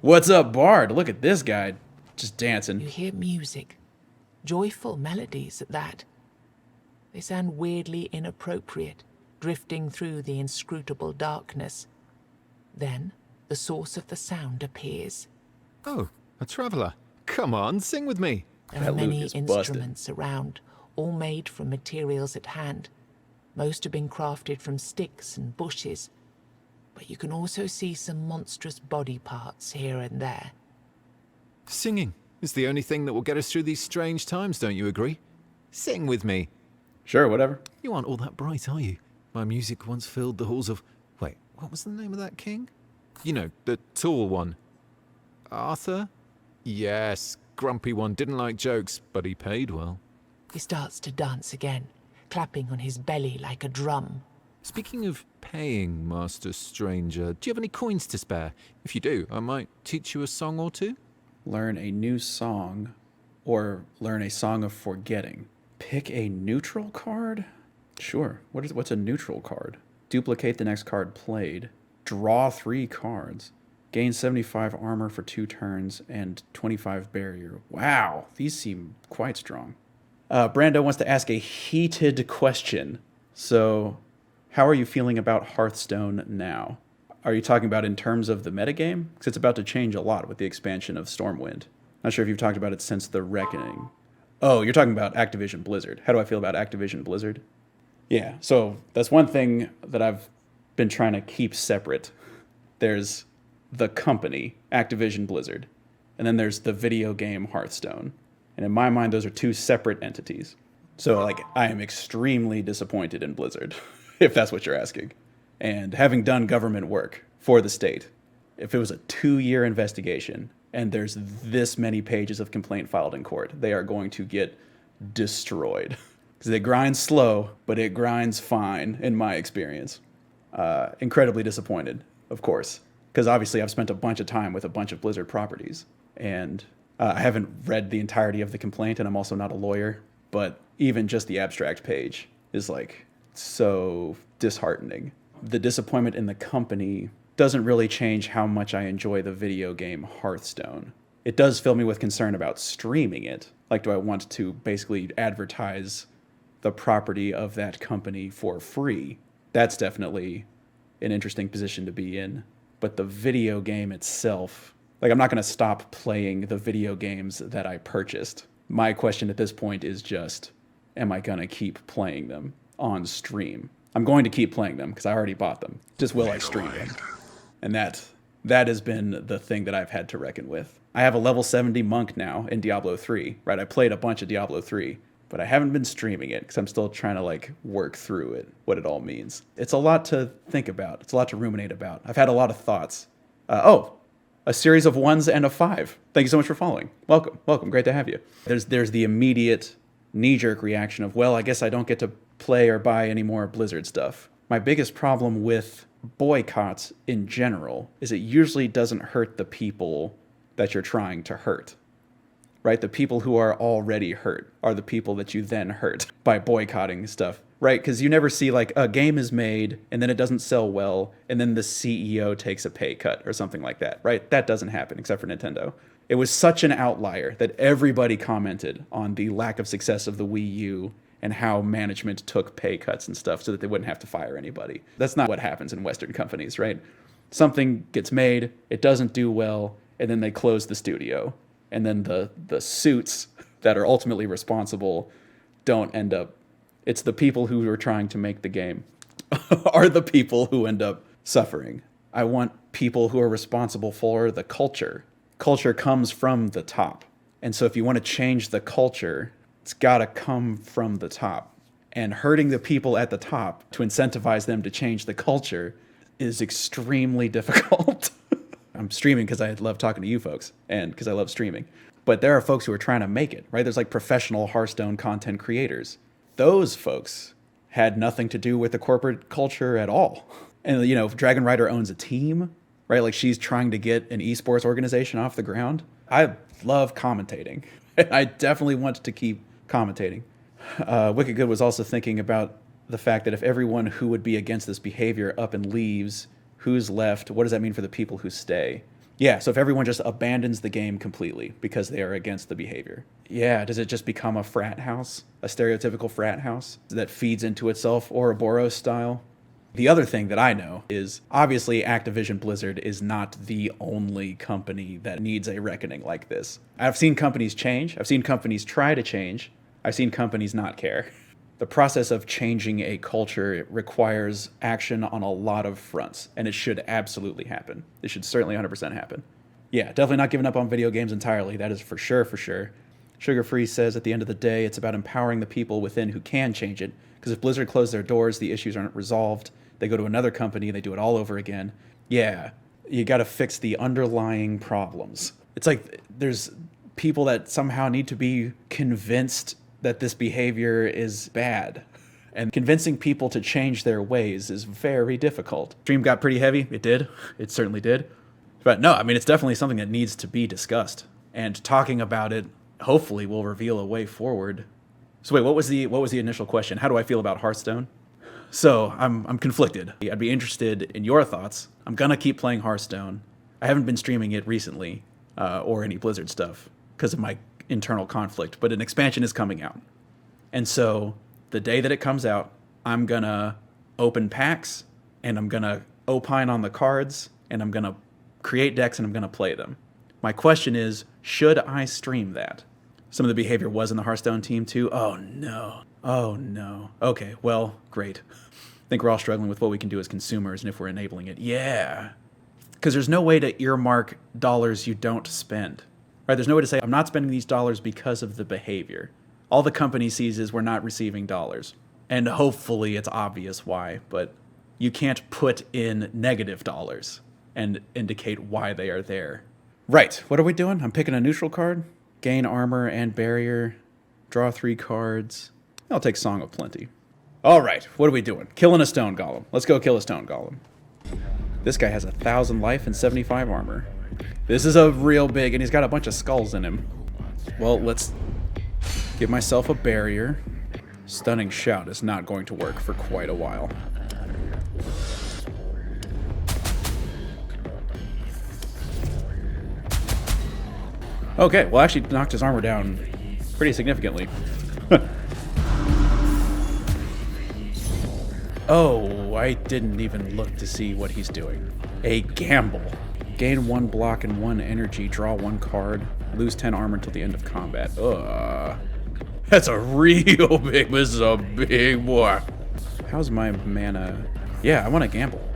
What's up, Bard? Look at this guy, just dancing. You hear music, joyful melodies at that. They sound weirdly inappropriate, drifting through the inscrutable darkness. Then, the source of the sound appears. Oh, a traveller. Come on, sing with me. There are many instruments around, all made from materials at hand. Most have been crafted from sticks and bushes, but you can also see some monstrous body parts here and there. Singing is the only thing that will get us through these strange times, don't you agree? Sing with me. Sure, whatever. You aren't all that bright, are you? My music once filled the halls of... Wait, what was the name of that king? You know, the tall one. Arthur? Yes, grumpy one, didn't like jokes, but he paid well. He starts to dance again, clapping on his belly like a drum. Speaking of paying, Master Stranger, do you have any coins to spare? If you do, I might teach you a song or two. Learn a new song, or learn a song of forgetting. Pick a neutral card? Sure. What's a neutral card? Duplicate the next card played. Draw 3 cards. Gain 75 armor for 2 turns and 25 barrier. Wow, these seem quite strong. Brando wants to ask a heated question. So, how are you feeling about Hearthstone now? Are you talking about in terms of the metagame? Because it's about to change a lot with the expansion of Stormwind. Not sure if you've talked about it since the Reckoning. Oh, you're talking about Activision Blizzard. How do I feel about Activision Blizzard? Yeah, so that's one thing that I've been trying to keep separate. There's the company, Activision Blizzard, and then there's the video game Hearthstone. And in my mind, those are 2 separate entities. So, like, I am extremely disappointed in Blizzard, if that's what you're asking. And having done government work for the state, if it was a 2-year investigation and there's this many pages of complaint filed in court, they are going to get destroyed. Because they grind slow, but it grinds fine, in my experience. Incredibly disappointed, of course. Because obviously I've spent a bunch of time with a bunch of Blizzard properties. And I haven't read the entirety of the complaint, and I'm also not a lawyer. But even just the abstract page is, like, so disheartening. The disappointment in the company doesn't really change how much I enjoy the video game Hearthstone. It does fill me with concern about streaming it. Like, do I want to basically advertise the property of that company for free? That's definitely an interesting position to be in. But the video game itself, like, I'm not going to stop playing the video games that I purchased. My question at this point is just, am I going to keep playing them on stream? I'm going to keep playing them because I already bought them. Just will I stream them? And that has been the thing that I've had to reckon with. I have a level 70 monk now in Diablo 3, right? I played a bunch of Diablo 3, but I haven't been streaming it because I'm still trying to, like, work through it, what it all means. It's a lot to think about. It's a lot to ruminate about. I've had a lot of thoughts. A series of 1s and a 5. Thank you so much for following. Welcome. Great to have you. There's the immediate knee-jerk reaction of, well, I guess I don't get to play or buy any more Blizzard stuff. My biggest problem with boycotts in general is it usually doesn't hurt the people that you're trying to hurt, right? The people who are already hurt are the people that you then hurt by boycotting stuff, right? Because you never see, like, a game is made and then it doesn't sell well and then the CEO takes a pay cut or something like that, right? That doesn't happen except for Nintendo. It was such an outlier that everybody commented on the lack of success of the Wii U and how management took pay cuts and stuff so that they wouldn't have to fire anybody. That's not what happens in Western companies, right? Something gets made, it doesn't do well, and then they close the studio. And then the suits that are ultimately responsible don't end up... It's the people who are trying to make the game are the people who end up suffering. I want people who are responsible for the culture. Culture comes from the top. And so if you want to change the culture, it's got to come from the top. And hurting the people at the top to incentivize them to change the culture is extremely difficult. I'm streaming because I love talking to you folks and because I love streaming. But there are folks who are trying to make it, right? There's, like, professional Hearthstone content creators. Those folks had nothing to do with the corporate culture at all. And, you know, Dragon Rider owns a team, right? Like, she's trying to get an esports organization off the ground. I love commentating. I definitely want to keep commentating. Wicked Good was also thinking about the fact that if everyone who would be against this behavior up and leaves, who's left? What does that mean for the people who stay? Yeah, so if everyone just abandons the game completely because they are against the behavior. Yeah, does it just become a frat house? A stereotypical frat house that feeds into itself, Ouroboros style? The other thing that I know is obviously Activision Blizzard is not the only company that needs a reckoning like this. I've seen companies change. I've seen companies try to change. I've seen companies not care. The process of changing a culture requires action on a lot of fronts, and it should absolutely happen. It should certainly 100% happen. Yeah, definitely not giving up on video games entirely. That is for sure, for sure. Sugar Free says at the end of the day, it's about empowering the people within who can change it. Because if Blizzard closed their doors, the issues aren't resolved. They go to another company, they do it all over again. Yeah, you got to fix the underlying problems. It's like there's people that somehow need to be convinced that this behavior is bad. And convincing people to change their ways is very difficult. Stream got pretty heavy. It did. It certainly did. But no, I mean, it's definitely something that needs to be discussed. And talking about it hopefully will reveal a way forward. So wait, what was the initial question? How do I feel about Hearthstone? So I'm conflicted. I'd be interested in your thoughts. I'm gonna keep playing Hearthstone. I haven't been streaming it recently, or any Blizzard stuff, because of my internal conflict, but an expansion is coming out. And so the day that it comes out, I'm gonna open packs, and I'm gonna opine on the cards, and I'm gonna create decks, and I'm gonna play them. My question is, should I stream that? Some of the behavior was in the Hearthstone team too. Oh no. Oh no. Okay, well, great. I think we're all struggling with what we can do as consumers and if we're enabling it. Yeah. Because there's no way to earmark dollars you don't spend. Right? There's no way to say, I'm not spending these dollars because of the behavior. All the company sees is we're not receiving dollars. And hopefully it's obvious why, but you can't put in negative dollars and indicate why they are there. Right, what are we doing? I'm picking a neutral card. Gain armor and barrier. Draw 3 cards. I'll take Song of Plenty. All right, what are we doing? Killing a stone golem. Let's go kill a stone golem. This guy has 1,000 life and 75 armor. This is a real big, and he's got a bunch of skulls in him. Well, let's give myself a barrier. Stunning Shout is not going to work for quite a while. Okay, well, actually knocked his armor down pretty significantly. Oh, I didn't even look to see what he's doing. A gamble. Gain 1 block and 1 energy, draw 1 card, lose 10 armor until the end of combat. That's a real big, this is a big boy. How's my mana? Yeah, I want to gamble.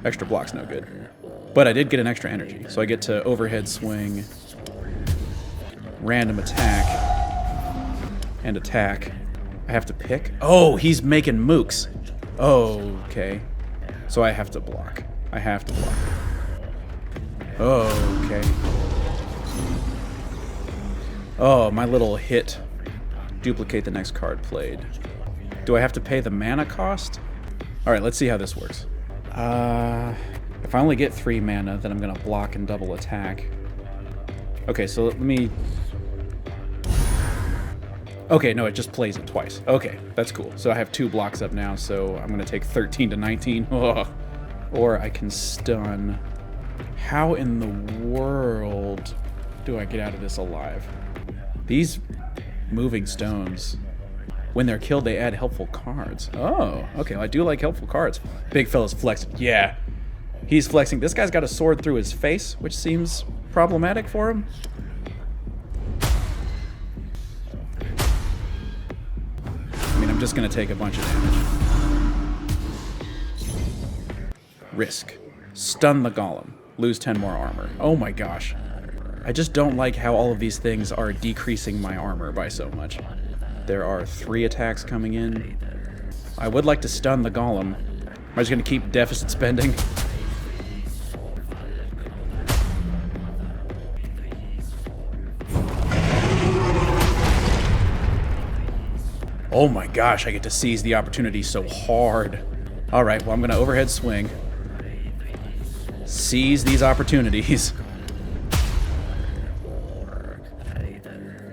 Extra block's no good. But I did get an extra energy, so I get to overhead swing, random attack, and attack. I have to pick? Oh, he's making mooks. Oh, okay. So I have to block. I have to block. Oh, okay. Oh, my little hit. Duplicate the next card played. Do I have to pay the mana cost? All right, let's see how this works. If I only get 3 mana, then I'm gonna block and double attack. Okay, so let me... Okay, no, it just plays it twice. Okay, that's cool. So I have 2 blocks up now, so I'm gonna take 13 to 19. Ugh. Or I can stun. How in the world do I get out of this alive? These moving stones, when they're killed, they add helpful cards. Oh, okay, well, I do like helpful cards. Big fella's flexing. Yeah, he's flexing. This guy's got a sword through his face, which seems problematic for him. I mean, I'm just gonna take a bunch of damage. Risk. Stun the golem. Lose 10 more armor. Oh my gosh. I just don't like how all of these things are decreasing my armor by so much. There are 3 attacks coming in. I would like to stun the golem. Am I just gonna keep deficit spending? Oh my gosh, I get to seize the opportunity so hard. All right, well, I'm gonna overhead swing. Seize these opportunities.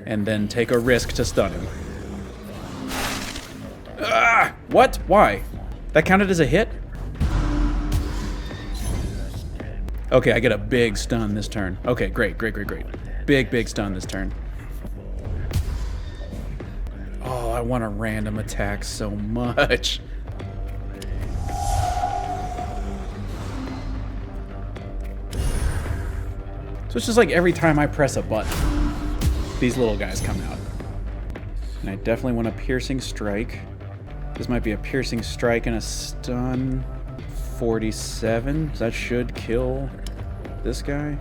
And then take a risk to stun him. Ah! What? Why? That counted as a hit? Okay, I get a big stun this turn. Okay, great. Big stun this turn. Oh, I want a random attack so much. So it's just like every time I press a button, these little guys come out. And I definitely want a piercing strike. This might be a piercing strike and a stun. 47. That should kill this guy.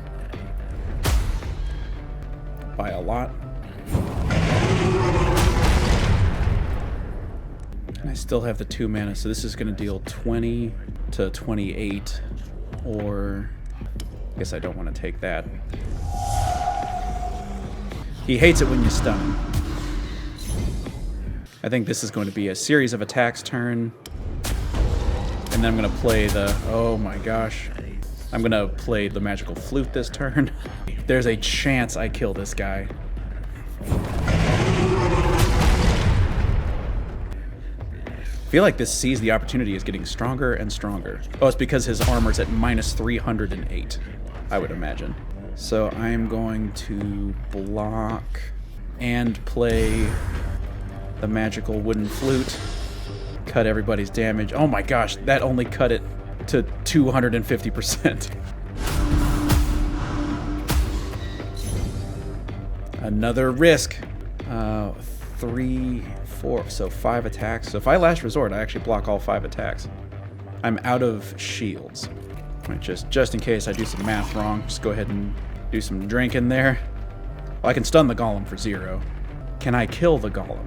By a lot. And I still have the 2 mana, so this is going to deal 20 to 28. Or... I guess I don't want to take that. He hates it when you stun him. I think this is going to be a series of attacks turn. And then I'm going to play the... Oh my gosh. I'm going to play the magical flute this turn. There's a chance I kill this guy. I feel like this sees the opportunity is getting stronger and stronger. Oh, it's because his armor's at minus 308, I would imagine. So I am going to block and play the magical wooden flute. Cut everybody's damage. Oh my gosh, that only cut it to 250%. Another risk. 3, 4, so 5 attacks. So if I last resort, I actually block all 5 attacks. I'm out of shields. Just in case I do some math wrong, just go ahead and do some drinking there. Well, I can stun the golem for 0. Can I kill the golem?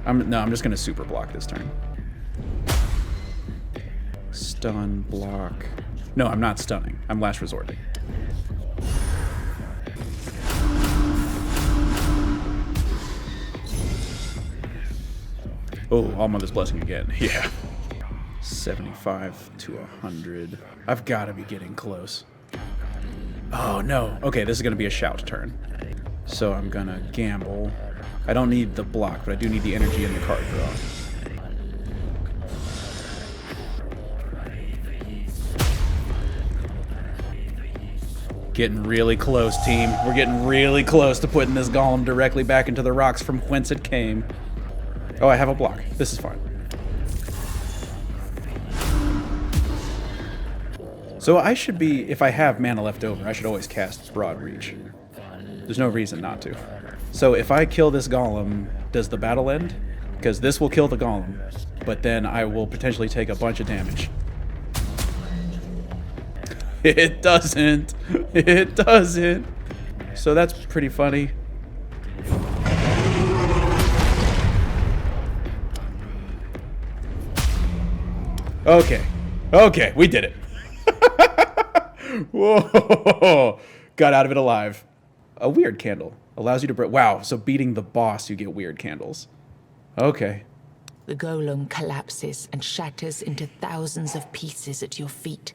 No, I'm just gonna super block this turn. Stun, block. No, I'm not stunning. I'm last resorting. Oh, All-Mother's Blessing again. Yeah. 75 to 100. I've got to be getting close. Oh, no. Okay, this is going to be a shout turn. So I'm going to gamble. I don't need the block, but I do need the energy in the card draw. Getting really close, team. We're getting really close to putting this golem directly back into the rocks from whence it came. Oh, I have a block. This is fine. So I should be, if I have mana left over, I should always cast Broad Reach. There's no reason not to. So if I kill this golem, does the battle end? Because this will kill the golem, but then I will potentially take a bunch of damage. It doesn't. It doesn't. So that's pretty funny. Okay. Okay, we did it. Whoa. Got out of it alive. A weird candle. Allows you to break. Wow, so beating the boss, you get weird candles. Okay. The golem collapses and shatters into thousands of pieces at your feet.